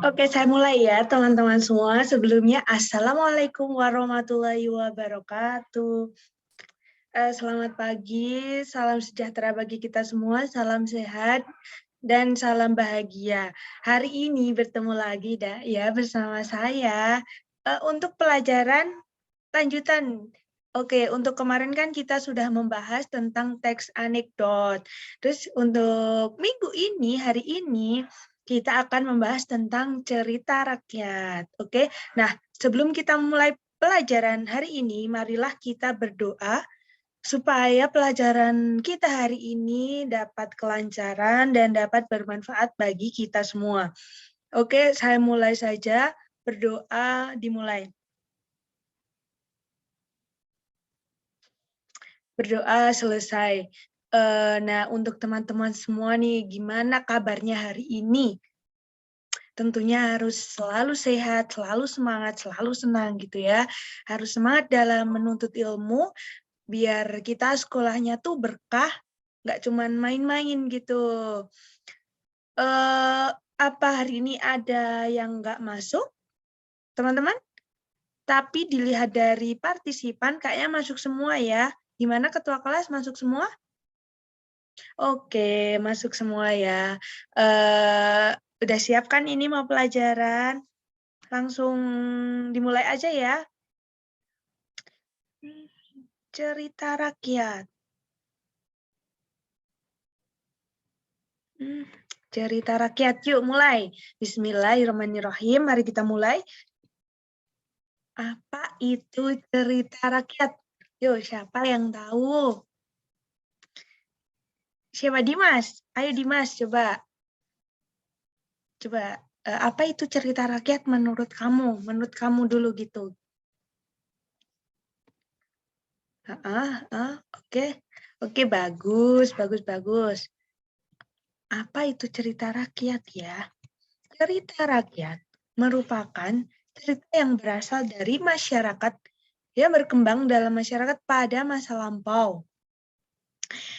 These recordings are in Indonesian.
Oke, saya mulai ya teman-teman semua. Sebelumnya, Assalamualaikum warahmatullahi wabarakatuh. Selamat pagi, salam sejahtera bagi kita semua, salam sehat, dan salam bahagia. Hari ini bertemu lagi ya bersama saya untuk pelajaran lanjutan. Oke, untuk kemarin kan kita sudah membahas tentang teks anekdot. Terus untuk minggu ini, hari ini, kita akan membahas tentang cerita rakyat. Oke, nah sebelum kita mulai pelajaran hari ini, marilah kita berdoa supaya pelajaran kita hari ini dapat kelancaran dan dapat bermanfaat bagi kita semua. Oke, saya mulai saja. Berdoa dimulai. Berdoa selesai. Nah, untuk teman-teman semua nih, gimana kabarnya hari ini? Tentunya harus selalu sehat, selalu semangat, selalu senang gitu ya. Harus semangat dalam menuntut ilmu, biar kita sekolahnya tuh berkah, nggak cuman main-main gitu. Apa hari ini ada yang nggak masuk, teman-teman? Tapi dilihat dari partisipan, kayaknya masuk semua ya. Gimana ketua kelas, masuk semua? Oke, masuk semua ya. Udah siap kan ini mau pelajaran? Langsung dimulai aja ya. Cerita rakyat. Cerita rakyat, yuk mulai. Bismillahirrahmanirrahim, mari kita mulai. Apa itu cerita rakyat? Yuk, siapa yang tahu? Siapa Dimas? Ayo Dimas, coba. Coba, apa itu cerita rakyat menurut kamu? Menurut kamu dulu gitu. Oke. Oke, bagus. Apa itu cerita rakyat ya? Cerita rakyat merupakan cerita yang berasal dari masyarakat yang berkembang dalam masyarakat pada masa lampau.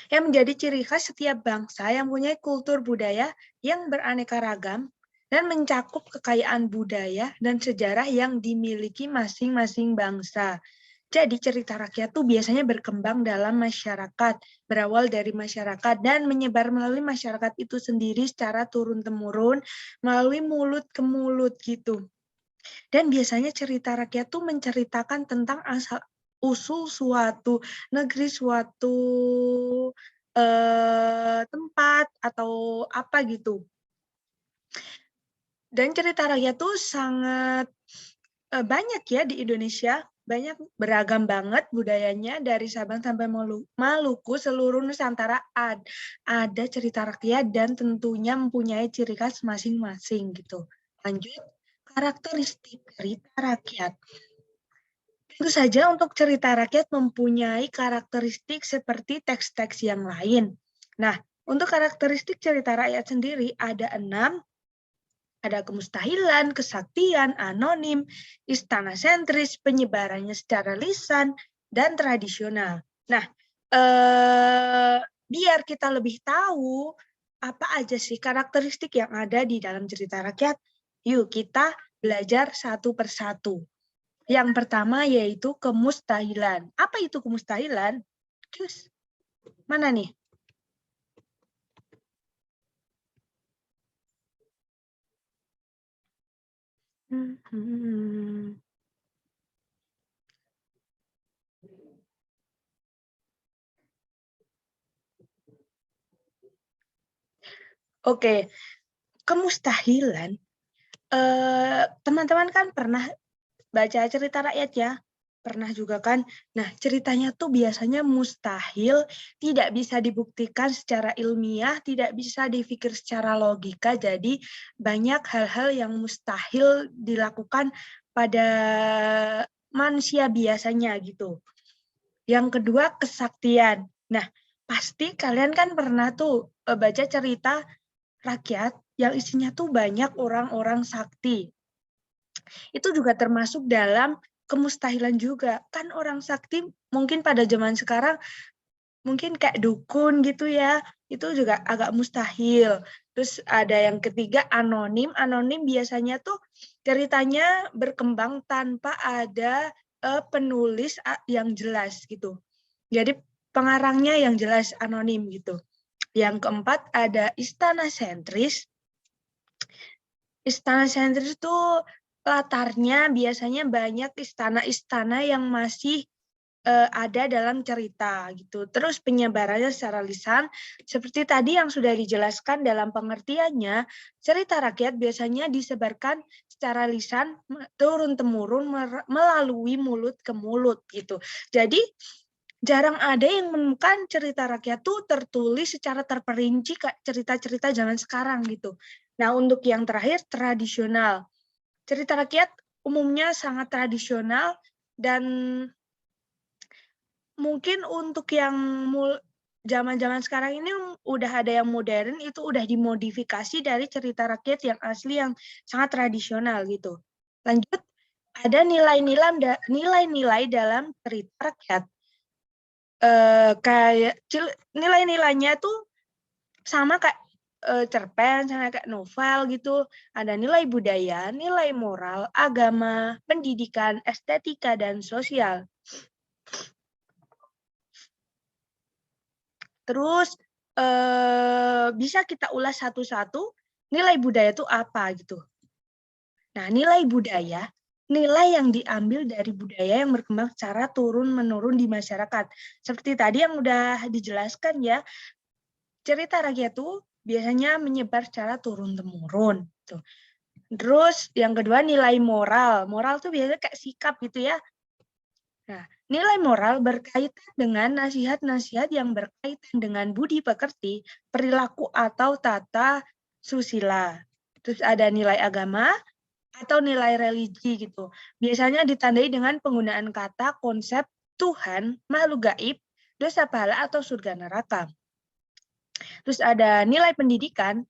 Yang menjadi ciri khas setiap bangsa yang punya kultur budaya yang beraneka ragam dan mencakup kekayaan budaya dan sejarah yang dimiliki masing-masing bangsa. Jadi cerita rakyat tuh biasanya berkembang dalam masyarakat, berawal dari masyarakat dan menyebar melalui masyarakat itu sendiri secara turun-temurun, melalui mulut ke mulut gitu. Dan biasanya cerita rakyat tuh menceritakan tentang asal-usul suatu negeri, suatu tempat atau apa gitu. Dan cerita rakyat tuh sangat banyak ya di Indonesia, banyak beragam banget budayanya dari Sabang sampai Maluku, seluruh Nusantara ada cerita rakyat dan tentunya mempunyai ciri khas masing-masing gitu. Lanjut, karakteristik cerita rakyat. Tentu saja untuk cerita rakyat mempunyai karakteristik seperti teks-teks yang lain. Nah, untuk karakteristik cerita rakyat sendiri ada 6. Ada kemustahilan, kesaktian, anonim, istana sentris, penyebarannya secara lisan, dan tradisional. Nah, biar kita lebih tahu apa aja sih karakteristik yang ada di dalam cerita rakyat, yuk kita belajar satu persatu. Yang pertama yaitu kemustahilan. Apa itu kemustahilan? Cus, mana nih? Oke, kemustahilan. Teman-teman kan pernah baca cerita rakyat ya? Pernah juga kan? Nah, ceritanya tuh biasanya mustahil, tidak bisa dibuktikan secara ilmiah, tidak bisa dipikir secara logika, jadi banyak hal-hal yang mustahil dilakukan pada manusia biasanya gitu. Yang kedua, kesaktian. Nah, pasti kalian kan pernah tuh baca cerita rakyat yang isinya tuh banyak orang-orang sakti. Itu juga termasuk dalam kemustahilan juga. Kan orang sakti mungkin pada zaman sekarang mungkin kayak dukun gitu ya, itu juga agak mustahil. Terus ada yang ketiga anonim. Anonim biasanya tuh ceritanya berkembang tanpa ada penulis yang jelas gitu. Jadi pengarangnya yang jelas anonim gitu. Yang keempat ada istana sentris. Istana sentris itu latarnya biasanya banyak istana-istana yang masih ada dalam cerita gitu. Terus penyebarannya secara lisan seperti tadi yang sudah dijelaskan dalam pengertiannya, cerita rakyat biasanya disebarkan secara lisan turun temurun melalui mulut ke mulut gitu. Jadi jarang ada yang menemukan cerita rakyat tuh tertulis secara terperinci kayak cerita-cerita zaman sekarang gitu. Nah, untuk yang terakhir tradisional. Cerita rakyat umumnya sangat tradisional dan mungkin untuk yang zaman-zaman sekarang ini udah ada yang modern, itu udah dimodifikasi dari cerita rakyat yang asli yang sangat tradisional gitu. Lanjut, ada nilai-nilai dalam cerita rakyat. Kayak nilai-nilainya tuh sama kayak cerpen, sama kayak novel gitu. Ada nilai budaya, nilai moral, agama, pendidikan, estetika, dan sosial. Terus bisa kita ulas satu-satu nilai budaya itu apa gitu. Nah, nilai budaya, nilai yang diambil dari budaya yang berkembang secara turun-menurun di masyarakat. Seperti tadi yang udah dijelaskan ya, cerita rakyat itu biasanya menyebar secara turun-temurun. Gitu. Terus yang kedua nilai moral. Moral tuh biasanya kayak sikap gitu ya. Nah, nilai moral berkaitan dengan nasihat-nasihat yang berkaitan dengan budi pekerti, perilaku atau tata susila. Terus ada nilai agama atau nilai religi gitu. Biasanya ditandai dengan penggunaan kata, konsep, Tuhan, makhluk gaib, dosa pahala atau surga neraka. Terus ada nilai pendidikan,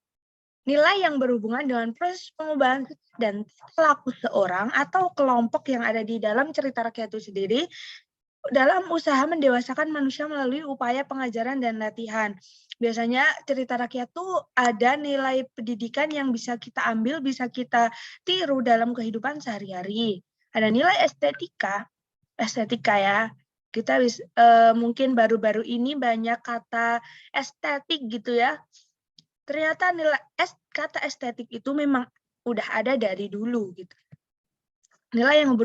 nilai yang berhubungan dengan proses pengubahan dan perilaku seorang atau kelompok yang ada di dalam cerita rakyat itu sendiri dalam usaha mendewasakan manusia melalui upaya pengajaran dan latihan. Biasanya cerita rakyat tuh ada nilai pendidikan yang bisa kita ambil, bisa kita tiru dalam kehidupan sehari-hari. Ada nilai estetika ya. Kita mungkin baru-baru ini banyak kata estetik gitu ya. Ternyata kata estetik itu memang udah ada dari dulu gitu. Nilai yang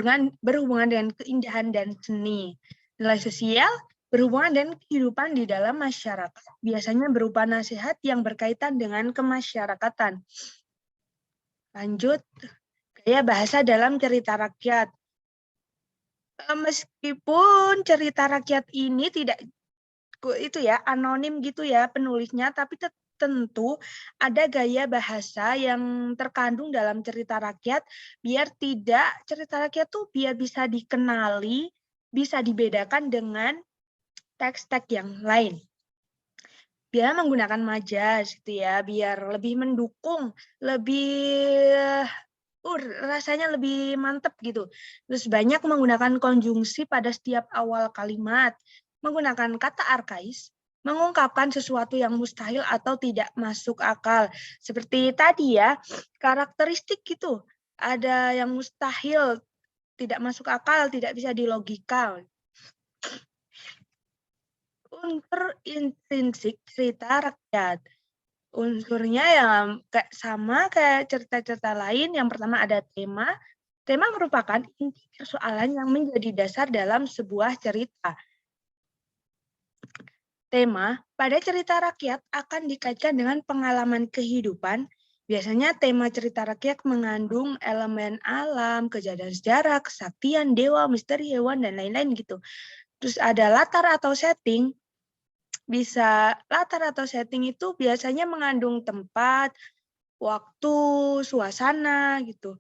berhubungan dengan keindahan dan seni. Nilai sosial berhubungan dengan kehidupan di dalam masyarakat, biasanya berupa nasihat yang berkaitan dengan kemasyarakatan. Lanjut, gaya bahasa dalam cerita rakyat. Meskipun cerita rakyat ini tidak itu ya anonim gitu ya penulisnya, tapi tentu ada gaya bahasa yang terkandung dalam cerita rakyat biar tidak cerita rakyat tuh biar bisa dikenali, bisa dibedakan dengan teks-teks yang lain. Biar menggunakan majas gitu ya, biar lebih mendukung, lebih rasanya lebih mantep gitu. Terus banyak menggunakan konjungsi pada setiap awal kalimat, menggunakan kata arkais, mengungkapkan sesuatu yang mustahil atau tidak masuk akal. Seperti tadi ya, karakteristik gitu. Ada yang mustahil, tidak masuk akal, tidak bisa dilogika. Unsur intrinsik cerita rakyat. Unsurnya yang sama kayak cerita-cerita lain. Yang pertama ada tema. Tema merupakan inti persoalan yang menjadi dasar dalam sebuah cerita. Tema pada cerita rakyat akan dikaitkan dengan pengalaman kehidupan. Biasanya tema cerita rakyat mengandung elemen alam, kejadian sejarah, kesaktian, dewa, misteri, hewan, dan lain-lain gitu. Terus ada latar atau setting. Latar atau setting itu biasanya mengandung tempat, waktu, suasana gitu.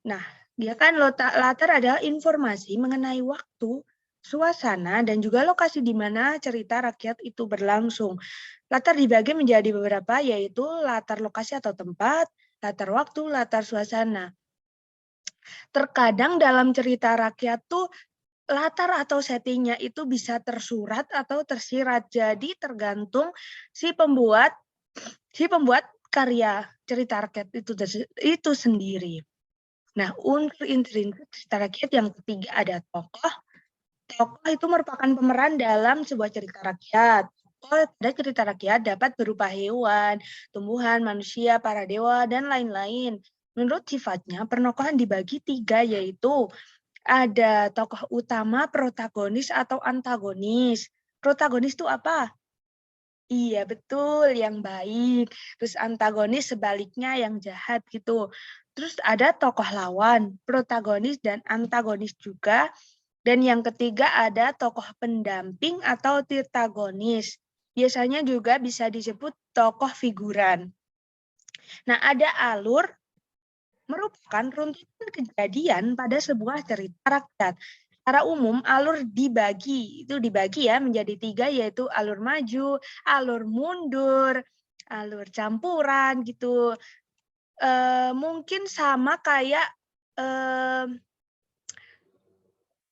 Nah, dia kan latar adalah informasi mengenai waktu, suasana, dan juga lokasi di mana cerita rakyat itu berlangsung. Latar dibagi menjadi beberapa, yaitu latar lokasi atau tempat, latar waktu, latar suasana. Terkadang dalam cerita rakyat tuh latar atau settingnya itu bisa tersurat atau tersirat. Jadi tergantung si pembuat karya cerita rakyat itu sendiri. Nah, unsur intrinsik cerita rakyat yang ketiga ada tokoh. Tokoh itu merupakan pemeran dalam sebuah cerita rakyat. Tokoh pada cerita rakyat dapat berupa hewan, tumbuhan, manusia, para dewa, dan lain-lain. Menurut sifatnya, penokohan dibagi tiga, yaitu ada tokoh utama, protagonis, atau antagonis. Protagonis itu apa? Iya, betul, yang baik. Terus antagonis sebaliknya yang jahat gitu. Terus ada tokoh lawan, protagonis dan antagonis juga. Dan yang ketiga ada tokoh pendamping atau tirtagonis. Biasanya juga bisa disebut tokoh figuran. Nah, ada alur merupakan runtutan kejadian pada sebuah cerita rakyat. Secara umum alur dibagi ya menjadi tiga, yaitu alur maju, alur mundur, alur campuran gitu. Mungkin sama kayak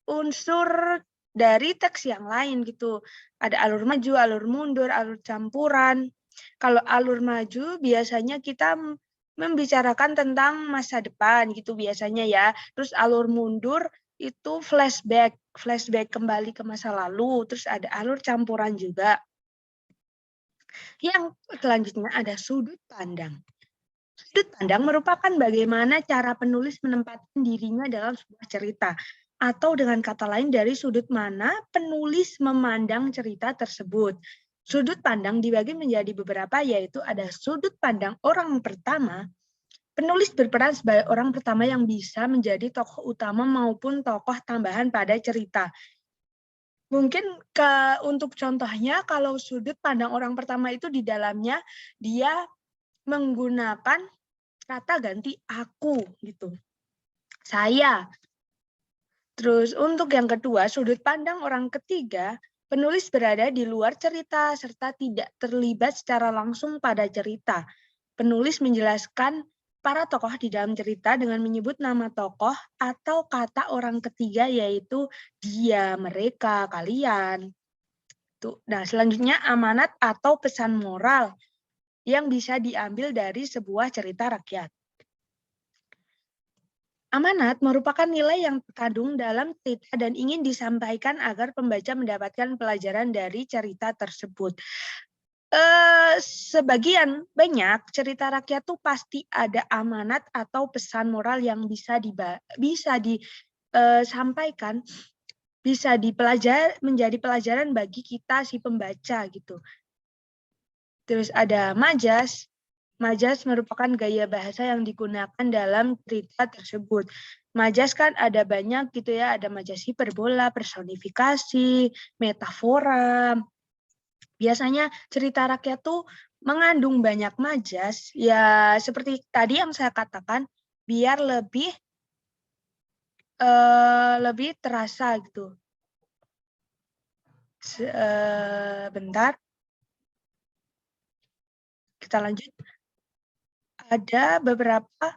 unsur dari teks yang lain gitu. Ada alur maju, alur mundur, alur campuran. Kalau alur maju biasanya kita membicarakan tentang masa depan gitu biasanya ya. Terus alur mundur itu flashback kembali ke masa lalu. Terus ada alur campuran juga. Yang selanjutnya ada sudut pandang. Sudut pandang merupakan bagaimana cara penulis menempatkan dirinya dalam sebuah cerita, atau dengan kata lain dari sudut mana penulis memandang cerita tersebut. Sudut pandang dibagi menjadi beberapa, yaitu ada sudut pandang orang pertama. Penulis berperan sebagai orang pertama yang bisa menjadi tokoh utama maupun tokoh tambahan pada cerita. Mungkin untuk contohnya, kalau sudut pandang orang pertama itu di dalamnya dia menggunakan kata ganti aku gitu. Saya. Terus untuk yang kedua, sudut pandang orang ketiga, penulis berada di luar cerita serta tidak terlibat secara langsung pada cerita. Penulis menjelaskan para tokoh di dalam cerita dengan menyebut nama tokoh atau kata orang ketiga, yaitu dia, mereka, kalian. Nah, selanjutnya amanat atau pesan moral yang bisa diambil dari sebuah cerita rakyat. Amanat merupakan nilai yang terkandung dalam cerita dan ingin disampaikan agar pembaca mendapatkan pelajaran dari cerita tersebut. Sebagian banyak cerita rakyat tuh pasti ada amanat atau pesan moral yang bisa disampaikan, bisa menjadi pelajaran bagi kita si pembaca gitu. Terus ada majas. Majas merupakan gaya bahasa yang digunakan dalam cerita tersebut. Majas kan ada banyak gitu ya, ada majas hiperbola, personifikasi, metafora. Biasanya cerita rakyat tuh mengandung banyak majas, ya seperti tadi yang saya katakan, biar lebih terasa gitu. Bentar. Kita lanjut. Ada beberapa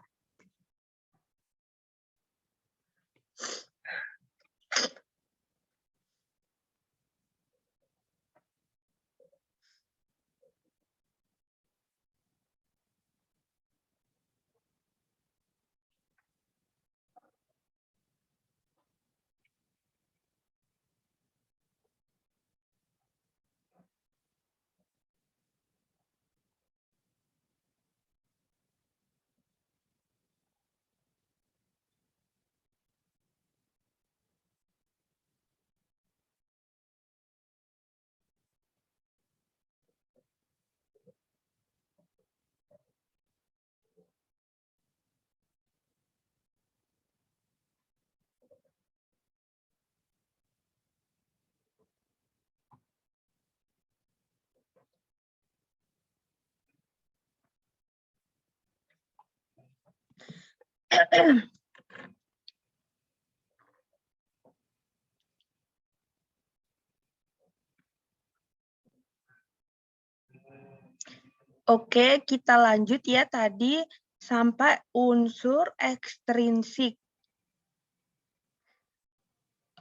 Oke, kita lanjut ya tadi sampai unsur ekstrinsik.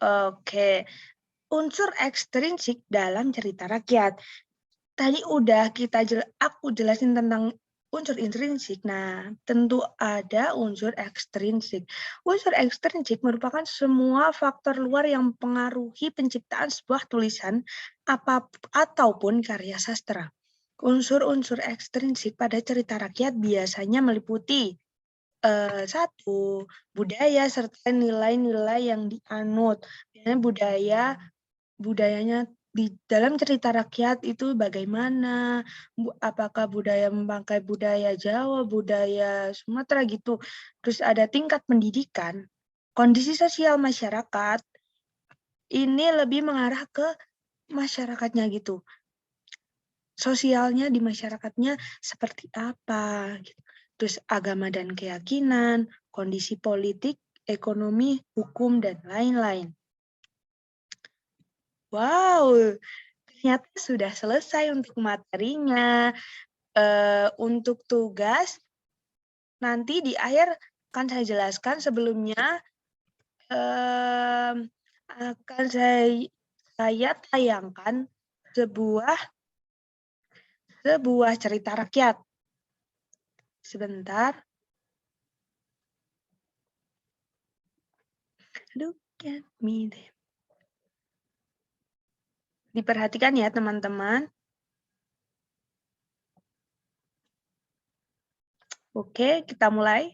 Oke, unsur ekstrinsik dalam cerita rakyat. Tadi udah aku jelasin tentang unsur intrinsik. Nah, tentu ada unsur ekstrinsik. Unsur ekstrinsik merupakan semua faktor luar yang mempengaruhi penciptaan sebuah tulisan ataupun karya sastra. Unsur-unsur ekstrinsik pada cerita rakyat biasanya meliputi 1. Budaya serta nilai-nilai yang dianut. Biasanya budayanya di dalam cerita rakyat itu bagaimana, apakah budaya memakai budaya Jawa, budaya Sumatera gitu. Terus ada tingkat pendidikan, kondisi sosial masyarakat, ini lebih mengarah ke masyarakatnya gitu. Sosialnya di masyarakatnya seperti apa gitu. Terus agama dan keyakinan, kondisi politik, ekonomi, hukum, dan lain-lain. Wow, ternyata sudah selesai untuk materinya. Untuk tugas, nanti di akhir akan saya jelaskan. Sebelumnya akan saya tayangkan sebuah cerita rakyat. Sebentar. Look at me there. Diperhatikan ya teman-teman. Oke, kita mulai.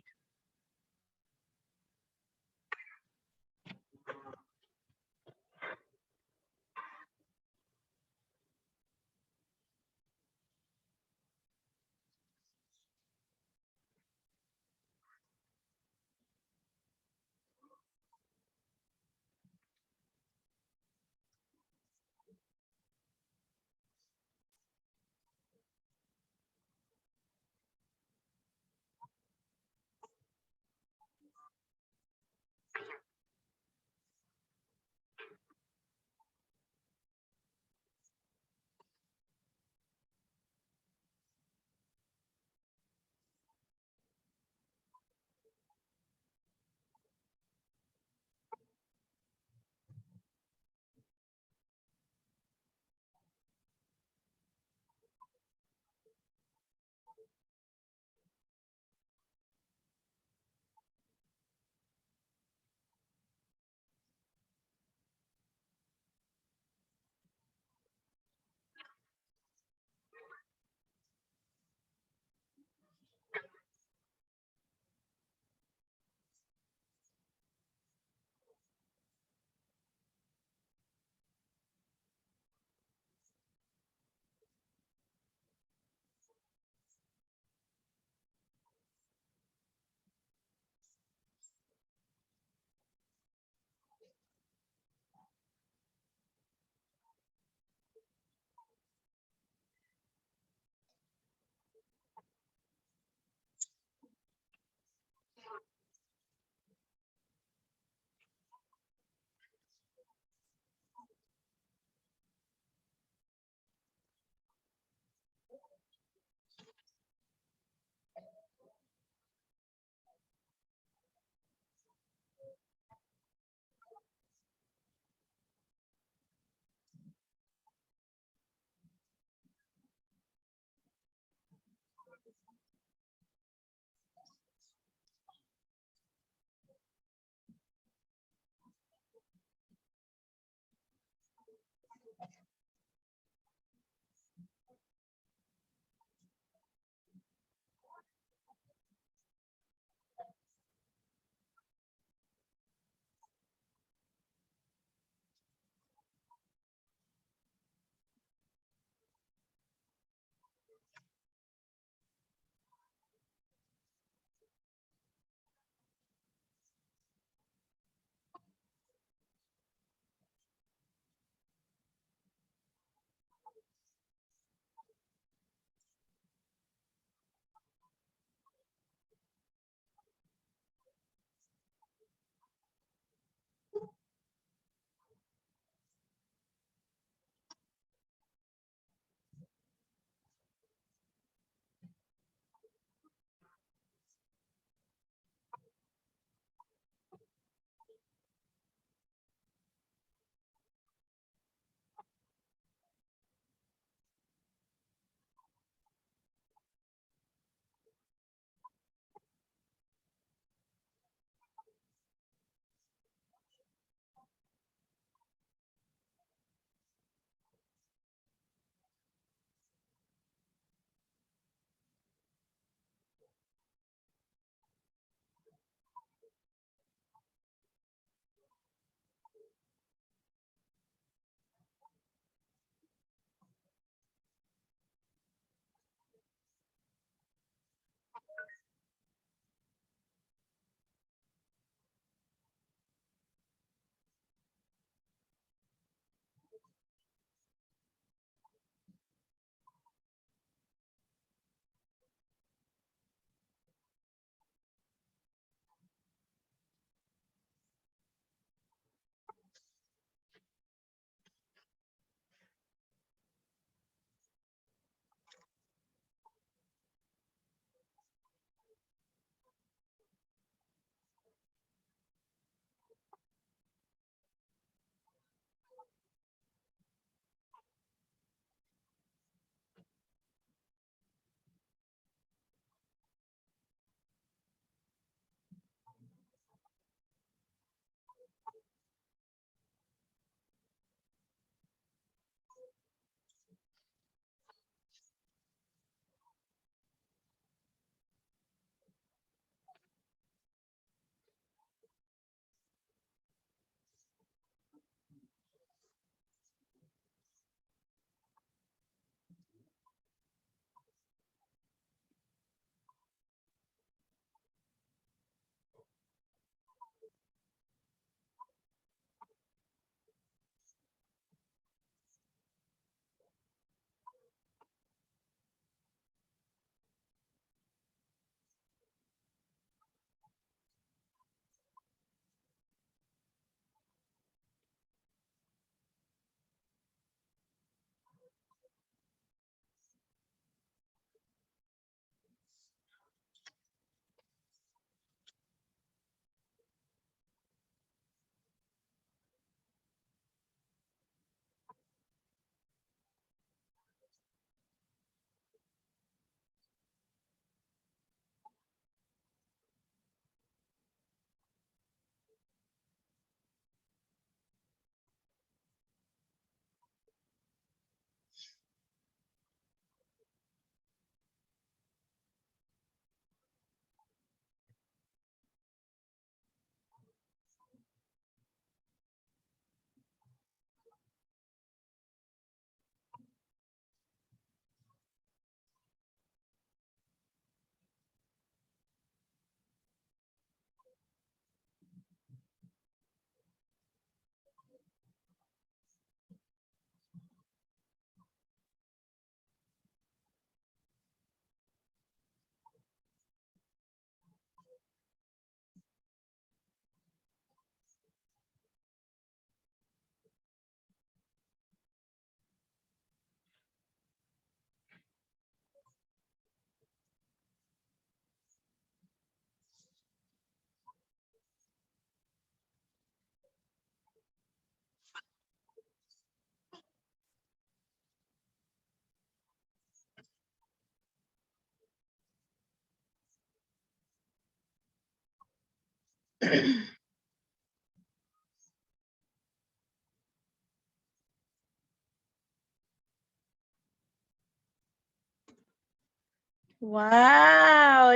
Wow,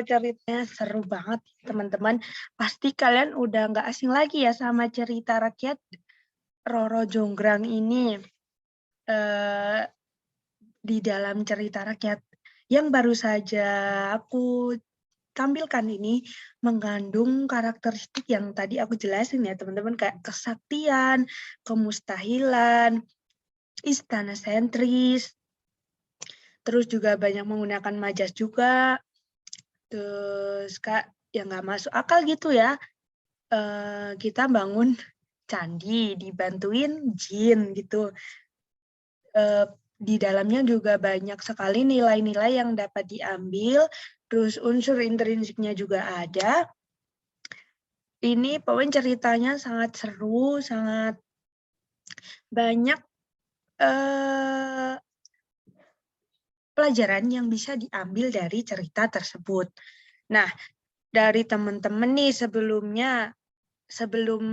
ceritanya seru banget teman-teman. Pasti kalian udah nggak asing lagi ya sama cerita rakyat Roro Jonggrang ini. Di dalam cerita rakyat yang baru saja aku tampilkan ini mengandung karakteristik yang tadi aku jelasin ya teman-teman, kayak kesaktian, kemustahilan, istana sentris, terus juga banyak menggunakan majas juga, terus Kak yang nggak masuk akal gitu ya, kita bangun candi dibantuin jin gitu. Di dalamnya juga banyak sekali nilai-nilai yang dapat diambil, terus unsur intrinsiknya juga ada. Ini pokoknya ceritanya sangat seru, sangat banyak pelajaran yang bisa diambil dari cerita tersebut. Nah, dari teman-teman nih sebelum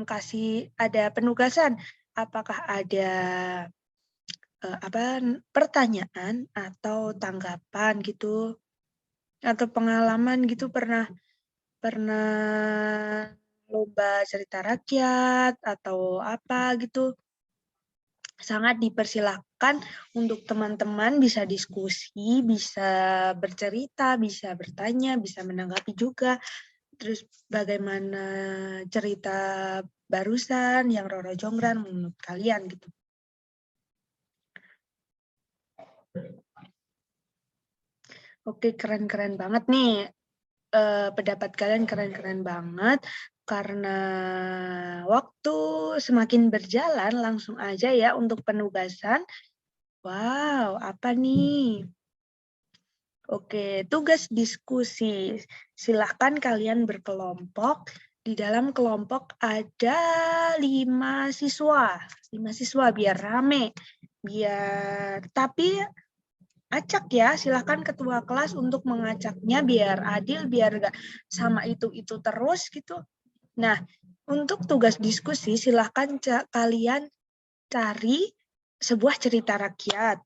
kasih ada penugasan, apakah ada pertanyaan atau tanggapan gitu atau pengalaman gitu, pernah lomba cerita rakyat atau apa gitu, sangat dipersilahkan untuk teman-teman bisa diskusi, bisa bercerita, bisa bertanya, bisa menanggapi juga. Terus bagaimana cerita barusan yang Roro Jonggrang menurut kalian gitu. Oke, keren-keren banget nih. Pendapat kalian keren-keren banget. Karena waktu semakin berjalan, langsung aja ya untuk penugasan. Wow, apa nih? Oke, tugas diskusi. Silahkan kalian berkelompok. Di dalam kelompok ada 5 siswa. 5 siswa biar rame. Tapi acak ya, silahkan ketua kelas untuk mengacaknya biar adil, biar nggak sama itu terus gitu. Nah, untuk tugas diskusi silahkan kalian cari sebuah cerita rakyat.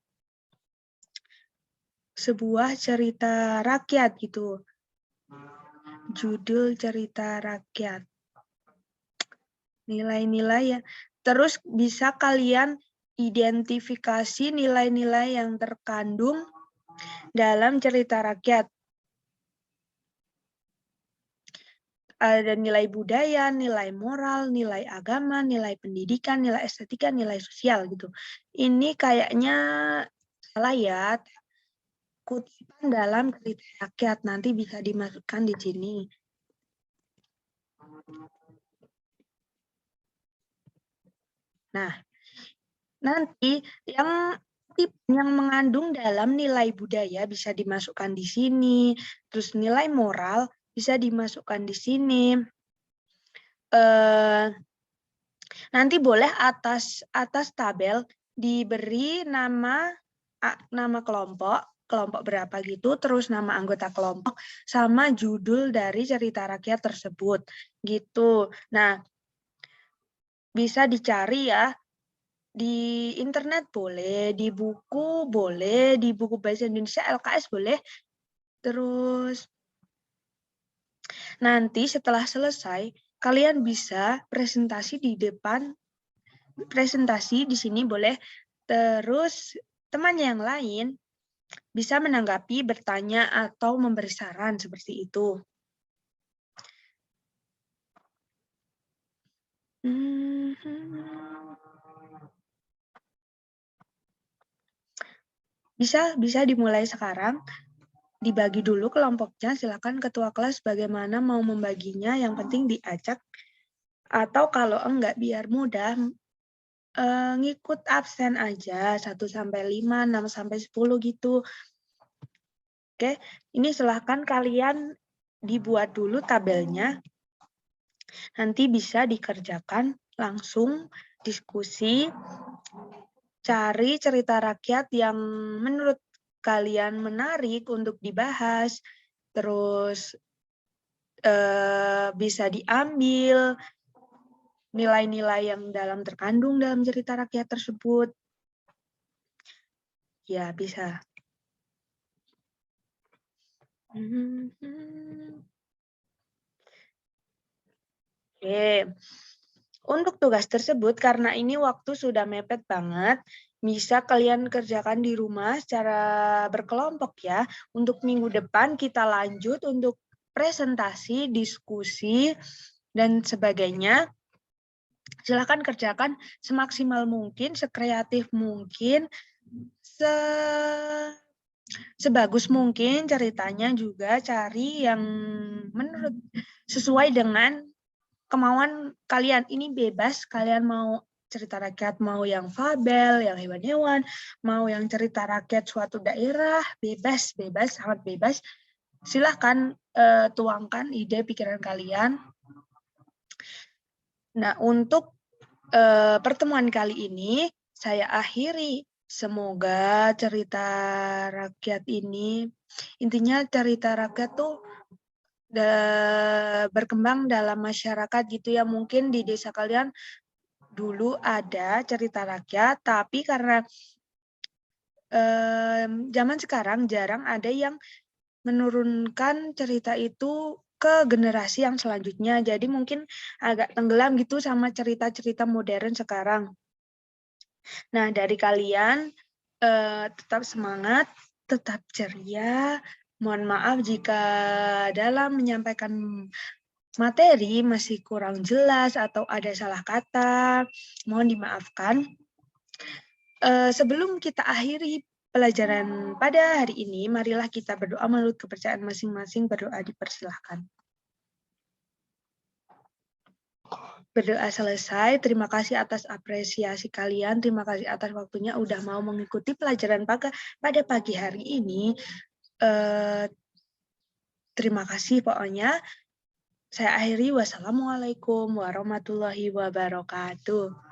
Sebuah cerita rakyat gitu. Judul cerita rakyat. Nilai-nilai ya. Terus bisa kalian identifikasi nilai-nilai yang terkandung dalam cerita rakyat. Ada nilai budaya, nilai moral, nilai agama, nilai pendidikan, nilai estetika, nilai sosial gitu. Ini kayaknya salah ya. Kutipan dalam cerita rakyat nanti bisa dimasukkan di sini. Nah, nanti yang mengandung dalam nilai budaya bisa dimasukkan di sini, terus nilai moral bisa dimasukkan di sini. Nanti boleh atas tabel diberi nama kelompok berapa gitu, terus nama anggota kelompok sama judul dari cerita rakyat tersebut gitu. Nah, bisa dicari ya di internet boleh, di buku boleh, di buku bahasa Indonesia LKS boleh. Terus nanti setelah selesai kalian bisa presentasi di depan, presentasi di sini boleh. Terus teman yang lain bisa menanggapi, bertanya, atau memberi saran seperti itu. Bisa dimulai sekarang. Dibagi dulu kelompoknya, silakan ketua kelas bagaimana mau membaginya, yang penting diacak. Atau kalau enggak biar mudah, ngikut absen aja 1-5, 6-10 gitu. Oke, ini silahkan kalian dibuat dulu tabelnya. Nanti bisa dikerjakan langsung diskusi, cari cerita rakyat yang menurut kalian menarik untuk dibahas. Terus bisa diambil nilai-nilai yang terkandung dalam cerita rakyat tersebut. Ya, bisa. Oke. Untuk tugas tersebut, karena ini waktu sudah mepet banget, bisa kalian kerjakan di rumah secara berkelompok ya. Untuk minggu depan kita lanjut untuk presentasi, diskusi, dan sebagainya. Silakan kerjakan semaksimal mungkin, sekreatif mungkin, sebagus mungkin ceritanya juga cari yang menurut sesuai dengan kemauan kalian. Ini bebas, kalian mau cerita rakyat, mau yang fabel, yang hewan-hewan, mau yang cerita rakyat suatu daerah, bebas, sangat bebas. Silahkan tuangkan ide pikiran kalian. Nah, untuk pertemuan kali ini saya akhiri. Semoga cerita rakyat ini, intinya cerita rakyat tuh berkembang dalam masyarakat gitu ya. Mungkin di desa kalian dulu ada cerita rakyat, tapi karena zaman sekarang jarang ada yang menurunkan cerita itu ke generasi yang selanjutnya. Jadi mungkin agak tenggelam gitu sama cerita-cerita modern sekarang. Nah, dari kalian tetap semangat, tetap ceria. Mohon maaf jika dalam menyampaikan materi masih kurang jelas atau ada salah kata. Mohon dimaafkan. Sebelum kita akhiri pelajaran pada hari ini, marilah kita berdoa menurut kepercayaan masing-masing. Berdoa dipersilahkan. Berdoa selesai. Terima kasih atas apresiasi kalian. Terima kasih atas waktunya udah mau mengikuti pelajaran pada pagi hari ini. Terima kasih pokoknya. Saya akhiri. Wassalamualaikum warahmatullahi wabarakatuh.